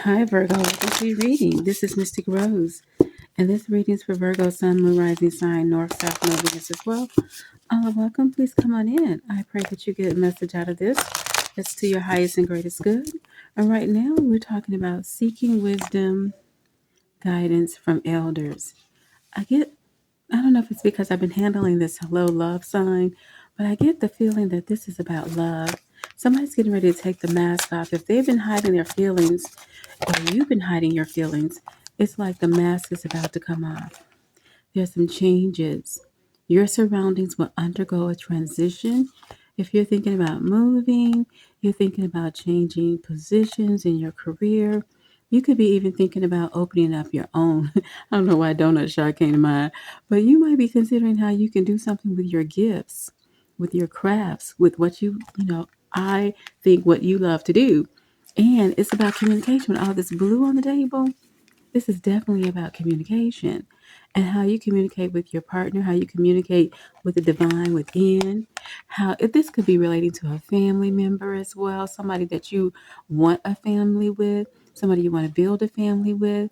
Hi Virgo, welcome to your reading. This is Mystic Roze, and this reading is for Virgo, Sun, Moon, Rising Sign, North, South, and Venus as well. Welcome, please come on in. I pray that you get a message out of this. It's to your highest and greatest good. And right now we're talking about seeking wisdom, guidance from elders. I don't know if it's because I've been handling this hello love sign, but I get the feeling that this is about love. Somebody's getting ready to take the mask off. If they've been hiding their feelings, or you've been hiding your feelings, it's like the mask is about to come off. There's some changes. Your surroundings will undergo a transition. If you're thinking about moving, you're thinking about changing positions in your career. You could be even thinking about opening up your own. I don't know why donut shop came to mind, but you might be considering how you can do something with your gifts, with your crafts, with what I think what you love to do. And it's about communication. With all this blue on the table, this is definitely about communication and how you communicate with your partner, how you communicate with the divine within. How if this could be relating to a family member as well, somebody that you want a family with, somebody you want to build a family with.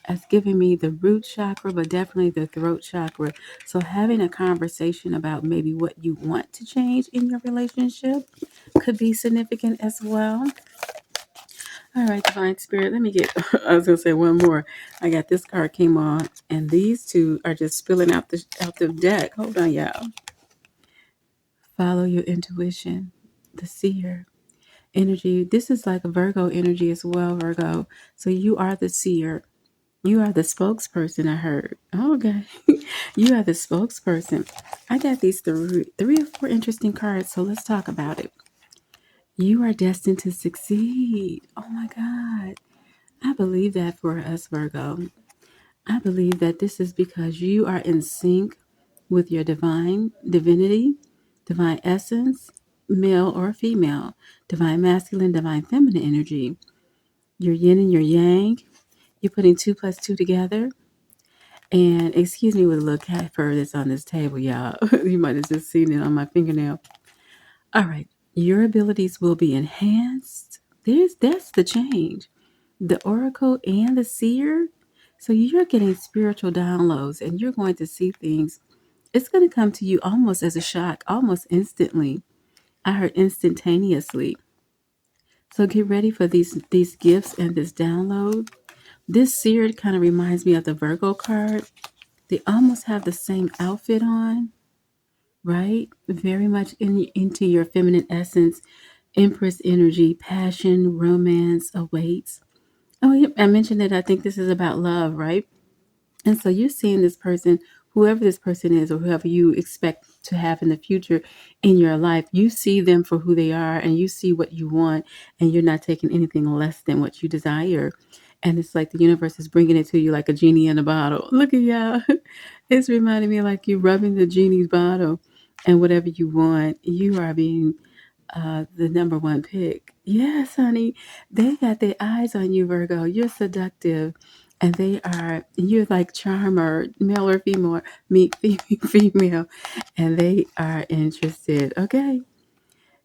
It's giving me the root chakra, but definitely the throat chakra. So having a conversation about maybe what you want to change in your relationship could be significant as well. All right, Divine Spirit, let me get, I was going to say one more. I got this card came on, and these two are just spilling out the deck. Hold on, y'all. Follow your intuition, the seer energy. This is like a Virgo energy as well, Virgo. So you are the seer. You are the spokesperson, I heard. Okay. You are the spokesperson. I got these three or four interesting cards, so let's talk about it. You are destined to succeed. Oh my God. I believe that for us, Virgo. I believe that this is because you are in sync with your divinity, divine essence, male or female, divine masculine, divine feminine energy. Your yin and your yang. You're putting 2 plus 2 together. And excuse me with a little cat fur that's on this table, y'all. You might have just seen it on my fingernail. All right. Your abilities will be enhanced. That's the change. The oracle and the seer. So you're getting spiritual downloads and you're going to see things. It's going to come to you almost as a shock, almost instantly. I heard instantaneously. So get ready for these gifts and this download. This seer kind of reminds me of the Virgo card. They almost have the same outfit on, right? Very much into your feminine essence, Empress energy, passion, romance awaits. Oh, yeah, I mentioned that I think this is about love, right? And so you're seeing this person, whoever this person is, or whoever you expect to have in the future in your life, you see them for who they are and you see what you want, and you're not taking anything less than what you desire. And it's like the universe is bringing it to you like a genie in a bottle. Look at y'all. It's reminding me like you rubbing the genie's bottle, and whatever you want, you are being the number one pick. Yes, honey. They got their eyes on you, Virgo. You're seductive. And you're like charmer, male or female, meet female, and they are interested. Okay.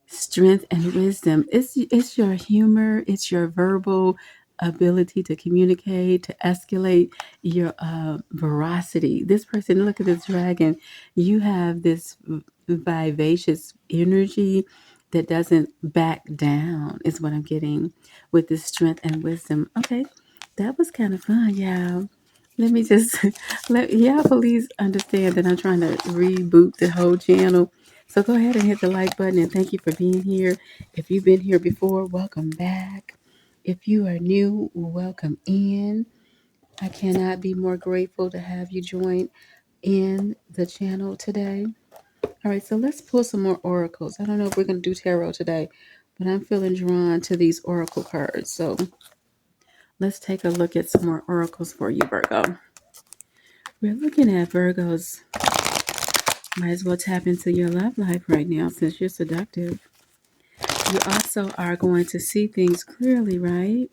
Strength and wisdom. It's your humor, it's your verbal ability to communicate, to escalate your veracity. This person, look at this dragon. You have this vivacious energy that doesn't back down, is what I'm getting with this strength and wisdom. Okay, that was kind of fun, y'all. Let me just let y'all please understand that I'm trying to reboot the whole channel. So go ahead and hit the like button, and thank you for being here. If you've been here before, welcome back. If you are new, welcome in. I cannot be more grateful to have you join in the channel today. All right, so let's pull some more oracles. I don't know if we're going to do tarot today, but I'm feeling drawn to these oracle cards. So let's take a look at some more oracles for you, Virgo. We're looking at Virgos. Might as well tap into your love life right now since you're seductive. You also are going to see things clearly, right?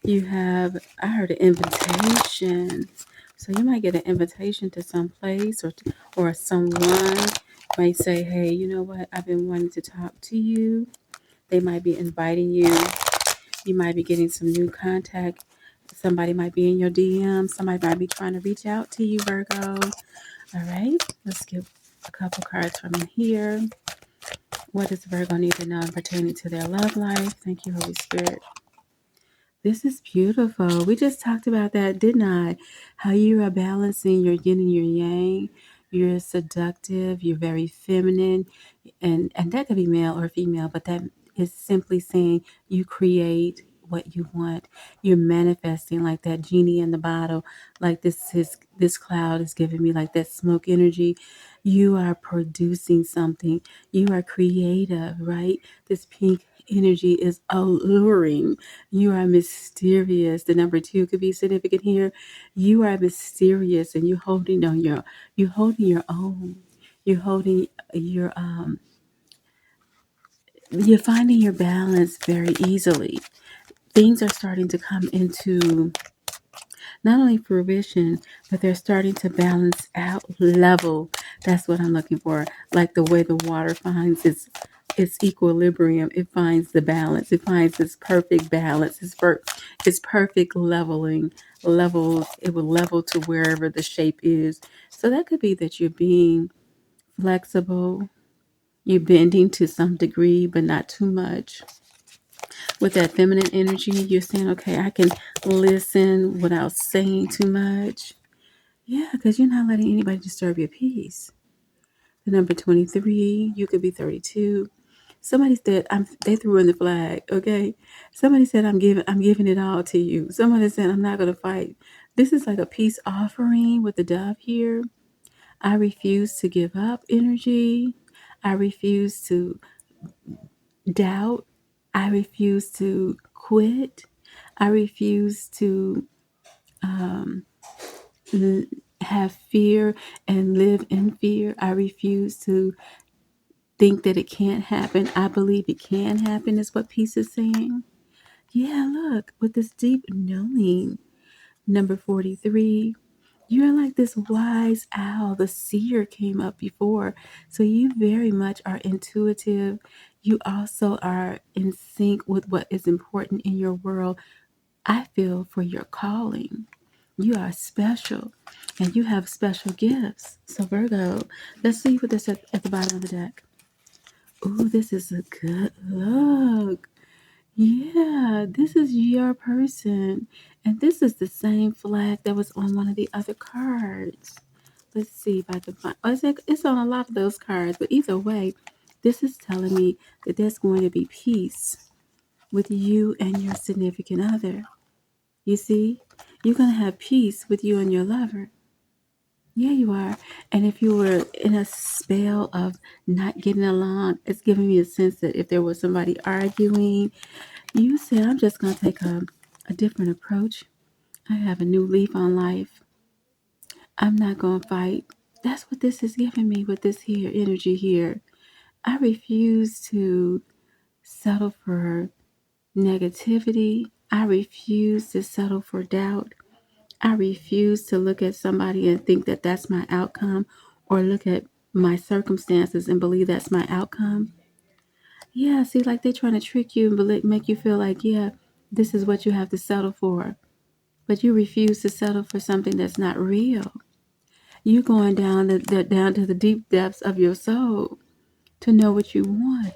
I heard an invitation. So you might get an invitation to some place, or someone might say, hey, you know what? I've been wanting to talk to you. They might be inviting you You might be getting some new contact. Somebody might be in your DM. Somebody might be trying to reach out to you, Virgo. All right, let's get a couple cards from here. What does Virgo need to know pertaining to their love life? Thank you, Holy Spirit. This is beautiful. We just talked about that, didn't I? How you are balancing your yin and your yang. You're seductive. You're very feminine. And that could be male or female, but that is simply saying you create what you want. You're manifesting like that genie in the bottle. Like this cloud is giving me like that smoke energy. You are producing something. You are creative, right? This pink energy is alluring. You are mysterious. The number 2 could be significant here. You are mysterious, and you're holding your own. You're holding you're finding your balance very easily. Things are starting to come into not only fruition, but they're starting to balance out, level. That's what I'm looking for. Like the way the water finds its equilibrium. It finds the balance. It finds its perfect balance. Its perfect leveling. Level. It will level to wherever the shape is. So that could be that you're being flexible. You're bending to some degree, but not too much. With that feminine energy, you're saying, okay, I can listen without saying too much. Yeah, because you're not letting anybody disturb your peace. The number 23, you could be 32. Somebody said they threw in the flag, okay? Somebody said I'm giving it all to you. Somebody said I'm not gonna fight. This is like a peace offering with the dove here. I refuse to give up energy. I refuse to doubt. I refuse to quit. I refuse to um, have fear and live in fear. I refuse to think that it can't happen. I believe it can happen, is what peace is saying. Yeah, look, with this deep knowing, number 43, you're like this wise owl. The seer came up before. So you very much are intuitive. You also are in sync with what is important in your world. I feel for your calling. You are special and you have special gifts. So, Virgo, let's see what this at the bottom of the deck. Oh, this is a good look. Yeah, this is your person. And this is the same flag that was on one of the other cards. Let's see if I can find. Oh, it's on a lot of those cards. But either way, this is telling me that there's going to be peace with you and your significant other. You see, you're going to have peace with you and your lover. Yeah, you are. And if you were in a spell of not getting along, it's giving me a sense that if there was somebody arguing, you said, I'm just going to take a different approach. I have a new leaf on life. I'm not going to fight. That's what this is giving me with this here energy here. I refuse to settle for negativity. I refuse to settle for doubt. I refuse to look at somebody and think that that's my outcome, or look at my circumstances and believe that's my outcome. Yeah, see, like they're trying to trick you and make you feel like, yeah, this is what you have to settle for. But you refuse to settle for something that's not real. You're going down to the deep depths of your soul to know what you want.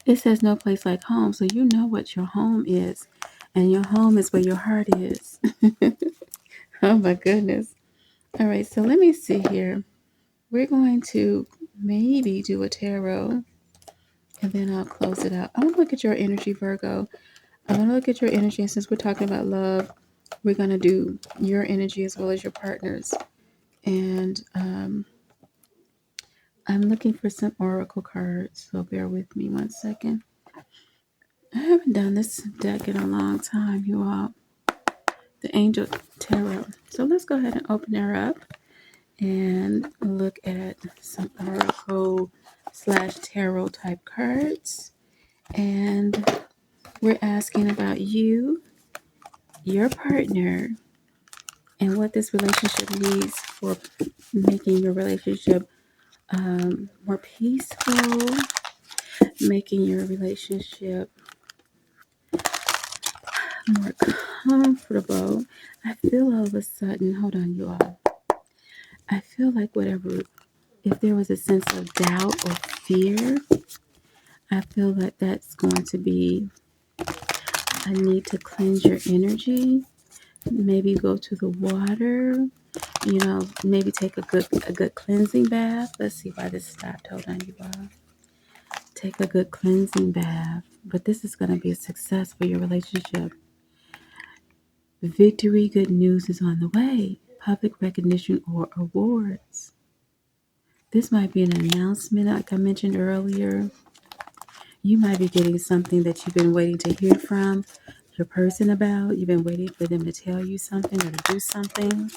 It says no place like home, so you know what your home is. And your home is where your heart is. Oh my goodness. All right, so let me see here. We're going to maybe do a tarot and then I'll close it out. I want to look at your energy, Virgo. I want to look at your energy. And since we're talking about love, we're going to do your energy as well as your partner's. And I'm looking for some oracle cards, so bear with me one second. I haven't done this deck in a long time, you all. The Angel Tarot. So let's go ahead and open her up and look at some oracle / tarot type cards. And we're asking about you, your partner, and what this relationship needs for making your relationship more peaceful, making your relationship more comfortable. I feel all of a sudden, hold on, you all. I feel like whatever, if there was a sense of doubt or fear, I feel like that's going to be a need to cleanse your energy. Maybe go to the water, maybe take a good cleansing bath. Let's see why this stopped. Hold on, you all. Take a good cleansing bath. But this is going to be a success for your relationship. Victory, good news is on the way. Public recognition or awards. This might be an announcement, like I mentioned earlier. You might be getting something that you've been waiting to hear from your person about. You've been waiting for them to tell you something or to do something.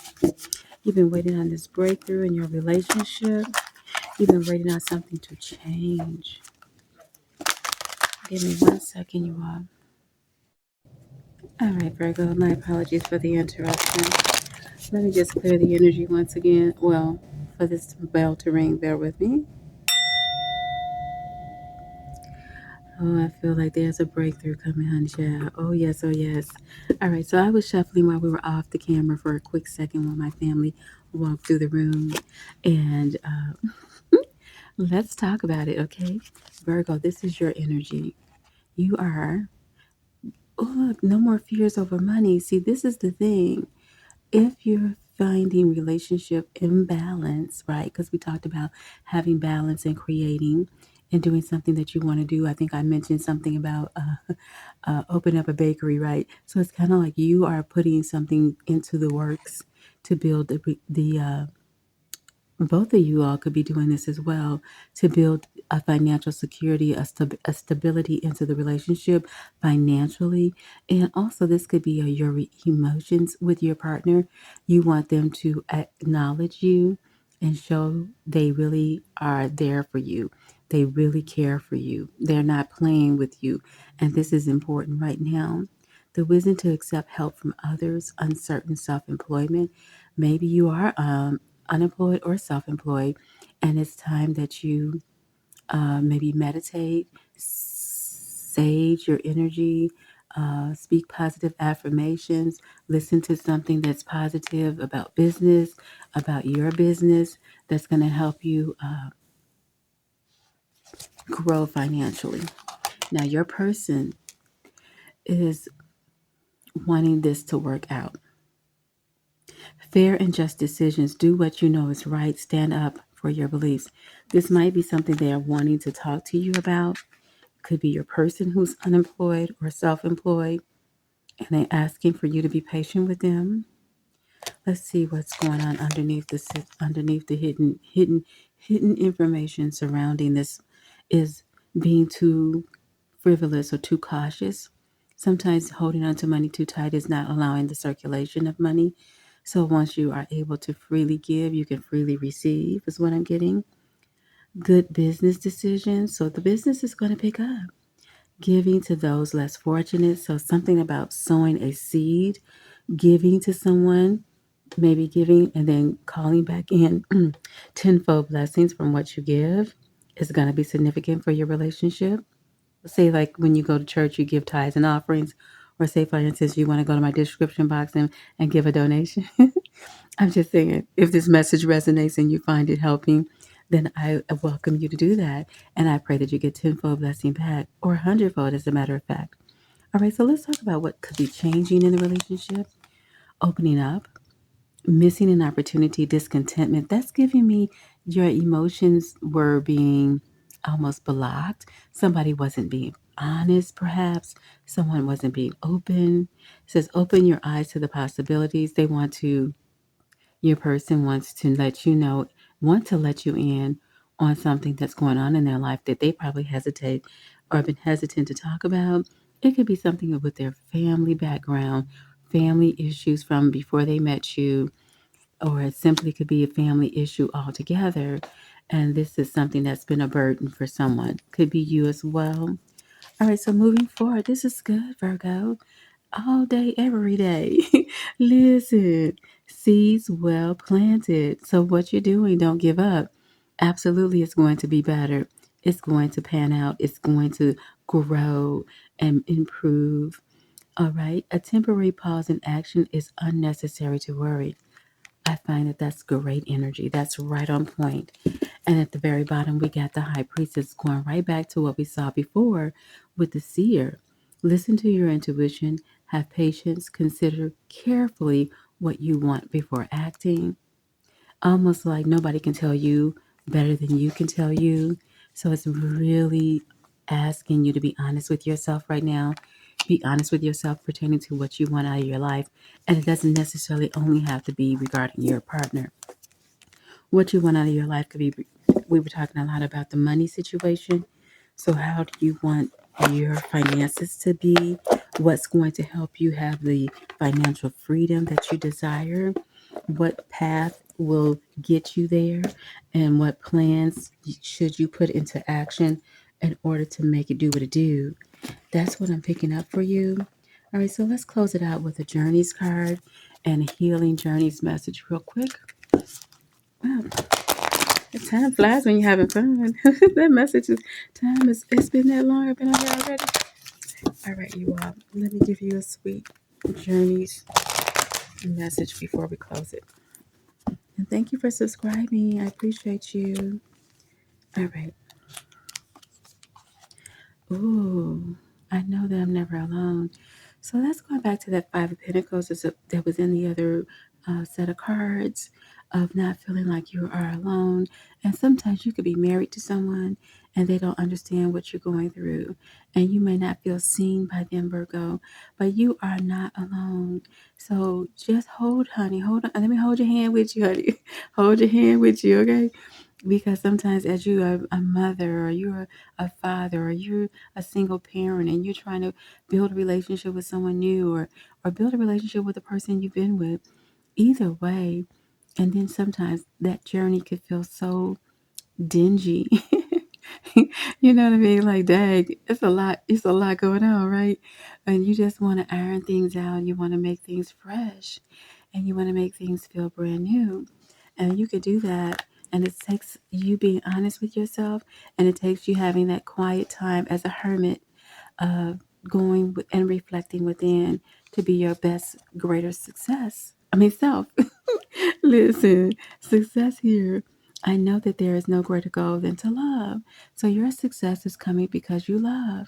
You've been waiting on this breakthrough in your relationship. You've been waiting on something to change. Give me 1 second, you all. All right, Virgo, my apologies for the interruption. Let me just clear the energy once again. Well, for this bell to ring, bear with me. Oh, I feel like there's a breakthrough coming, honey child. Oh, yes, oh, yes. All right, so I was shuffling while we were off the camera for a quick second while my family walked through the room. And let's talk about it, okay? Virgo, this is your energy. You are, oh, look, no more fears over money. See, this is the thing. If you're finding relationship imbalance, right? Because we talked about having balance and creating and doing something that you want to do. I think I mentioned something about open up a bakery, right? So it's kind of like you are putting something into the works to build the both of you all could be doing this as well to build a financial security, a stability into the relationship financially. And also, this could be your emotions with your partner. You want them to acknowledge you and show they really are there for you. They really care for you. They're not playing with you. And this is important right now. The wisdom to accept help from others, uncertain self employment. Maybe you are unemployed or self-employed, and it's time that you maybe meditate, sage your energy, speak positive affirmations, listen to something that's positive about business, about your business, that's going to help you grow financially. Now, your person is wanting this to work out. Fair and just decisions. Do what you know is right. Stand up for your beliefs. This might be something they are wanting to talk to you about. Could be your person who's unemployed or self-employed, and they're asking for you to be patient with them. Let's see what's going on underneath the hidden information surrounding this. Is being too frivolous or too cautious. Sometimes holding on to money too tight is not allowing the circulation of money. So once you are able to freely give, you can freely receive, is what I'm getting. Good business decisions. So the business is going to pick up. Giving to those less fortunate. So something about sowing a seed, giving to someone, maybe giving and then calling back in tenfold blessings from what you give is going to be significant for your relationship. Say like when you go to church, you give tithes and offerings, or say for instance, you want to go to my description box and give a donation. I'm just saying, if this message resonates and you find it helping, then I welcome you to do that. And I pray that you get tenfold blessing back or a hundredfold, as a matter of fact. All right, so let's talk about what could be changing in the relationship. Opening up, missing an opportunity, discontentment. That's giving me your emotions were being almost blocked. Somebody wasn't being honest, perhaps. Someone wasn't being open. It says, open your eyes to the possibilities. Your person wants to want to let you in on something that's going on in their life that they probably hesitate or been hesitant to talk about. It could be something with their family background, family issues from before they met you, or it simply could be a family issue altogether. And this is something that's been a burden for someone. Could be you as well. All right, so moving forward, this is good, Virgo. All day, every day. Listen, seeds well planted. So what you're doing, don't give up. Absolutely, it's going to be better. It's going to pan out. It's going to grow and improve. All right. A temporary pause in action is unnecessary to worry. I find that that's great energy. That's right on point. And at the very bottom, we got the high priestess going right back to what we saw before with the seer. Listen to your intuition, have patience, consider carefully what you want before acting. Almost like nobody can tell you better than you can tell you. So it's really asking you to be honest with yourself right now. Be honest with yourself pertaining to what you want out of your life. And it doesn't necessarily only have to be regarding your partner. What you want out of your life could be, we were talking a lot about the money situation. So, how do you want your finances to be? What's going to help you have the financial freedom that you desire? What path will get you there? And what plans should you put into action in order to make it do what it do? That's what I'm picking up for you. All right, so let's close it out with a journeys card and a healing journeys message real quick. Wow, the time flies when you're having fun. That message is time is it's been that long. I've been on here already. All right, you all. Let me give you a sweet journeys message before we close it. And thank you for subscribing. I appreciate you. All right. Ooh, I know that I'm never alone. So let's go back to that Five of Pentacles that was in the other set of cards of not feeling like you are alone. And sometimes you could be married to someone and they don't understand what you're going through. And you may not feel seen by them, Virgo, but you are not alone. So just hold, honey. Hold on. Let me hold your hand with you, honey. Hold your hand with you, okay? Because sometimes as you are a mother or you're a father or you're a single parent and you're trying to build a relationship with someone new or build a relationship with the person you've been with, either way, and then sometimes that journey could feel so dingy. You know what I mean? Like, dang, it's a lot going on, right? And you just want to iron things out, you want to make things fresh, and you want to make things feel brand new. And you could do that. And it takes you being honest with yourself, and it takes you having that quiet time as a hermit, going and reflecting within to be your best, greater success. I mean, self. Listen, success here. I know that there is no greater goal than to love. So your success is coming because you love.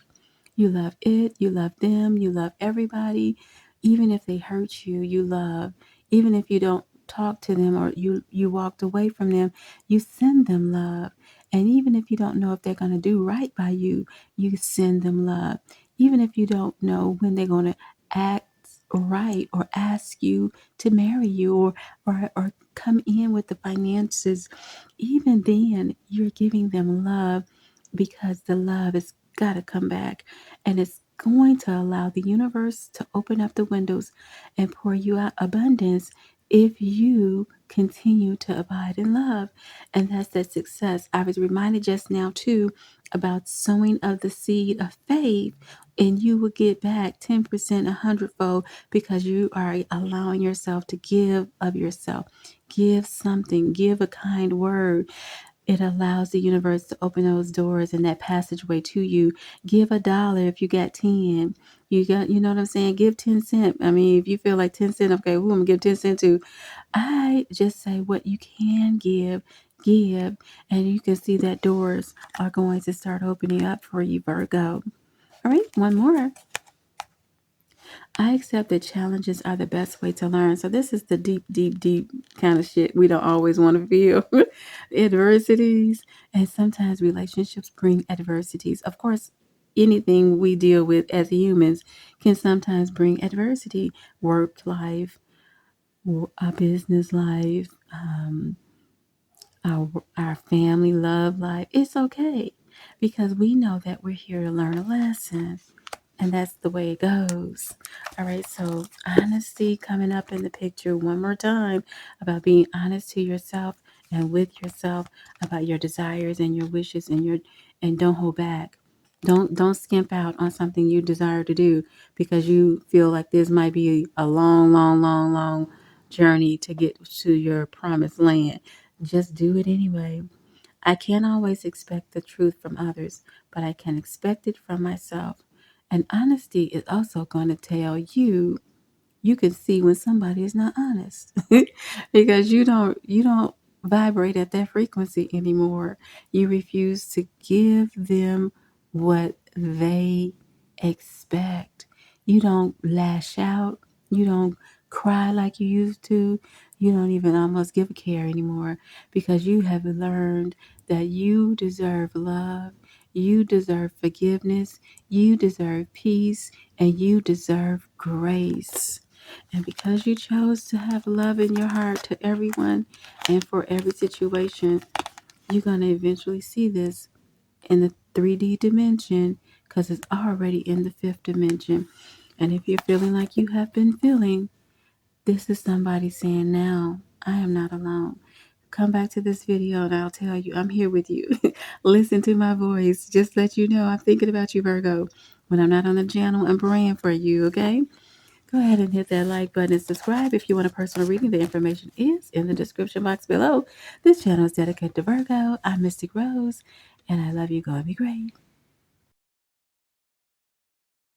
You love it, you love them, you love everybody. Even if they hurt you, you love. Even if you don't talk to them or you walked away from them, you send them love. And even if you don't know if they're going to do right by you, you send them love. Even if you don't know when they're going to act right or ask you to marry you or come in with the finances, even then you're giving them love because the love has got to come back, and it's going to allow the universe to open up the windows and pour you out abundance if you continue to abide in love. And that's that success. I was reminded just now too about sowing of the seed of faith, and you will get back 10%, a hundredfold, because you are allowing yourself to give of yourself. Give something, give a kind word. It allows the universe to open those doors and that passageway to you. Give $1 if you got 10. You know what I'm saying? Give 10 cents. I mean, if you feel like 10 cents, okay, who I'm gonna give 10 cents to? I just say what you can give, and you can see that doors are going to start opening up for you, Virgo. All right, one more. I accept that challenges are the best way to learn. So this is the deep, deep, deep kind of shit we don't always want to feel. Adversities. And sometimes relationships bring adversities. Of course, anything we deal with as humans can sometimes bring adversity. Work life, our business life, our family love life. It's okay because we know that we're here to learn a lesson. And that's the way it goes. All right, so honesty coming up in the picture one more time about being honest to yourself and with yourself about your desires and your wishes and don't hold back. Don't skimp out on something you desire to do because you feel like this might be a long, long, long, long journey to get to your promised land. Just do it anyway. I can't always expect the truth from others, but I can expect it from myself. And honesty is also going to tell you, you can see when somebody is not honest because you don't vibrate at that frequency anymore. You refuse to give them what they expect. You don't lash out. You don't cry like you used to. You don't even almost give a care anymore because you have learned that you deserve love. You deserve forgiveness. You deserve peace, and you deserve grace. And because you chose to have love in your heart to everyone and for every situation, you're going to eventually see this in the 3D dimension because it's already in the 5th dimension. And if you're feeling like you have been feeling, this is somebody saying, now, I am not alone. Come back to this video and I'll tell you I'm here with you. Listen to my voice. Just let you know I'm thinking about you, Virgo. When I'm not on the channel, I'm praying for you, okay? Go ahead and hit that like button and subscribe if you want a personal reading. The information is in the description box below. This channel is dedicated to Virgo. I'm Mystic Roze, and I love you. Go and be great.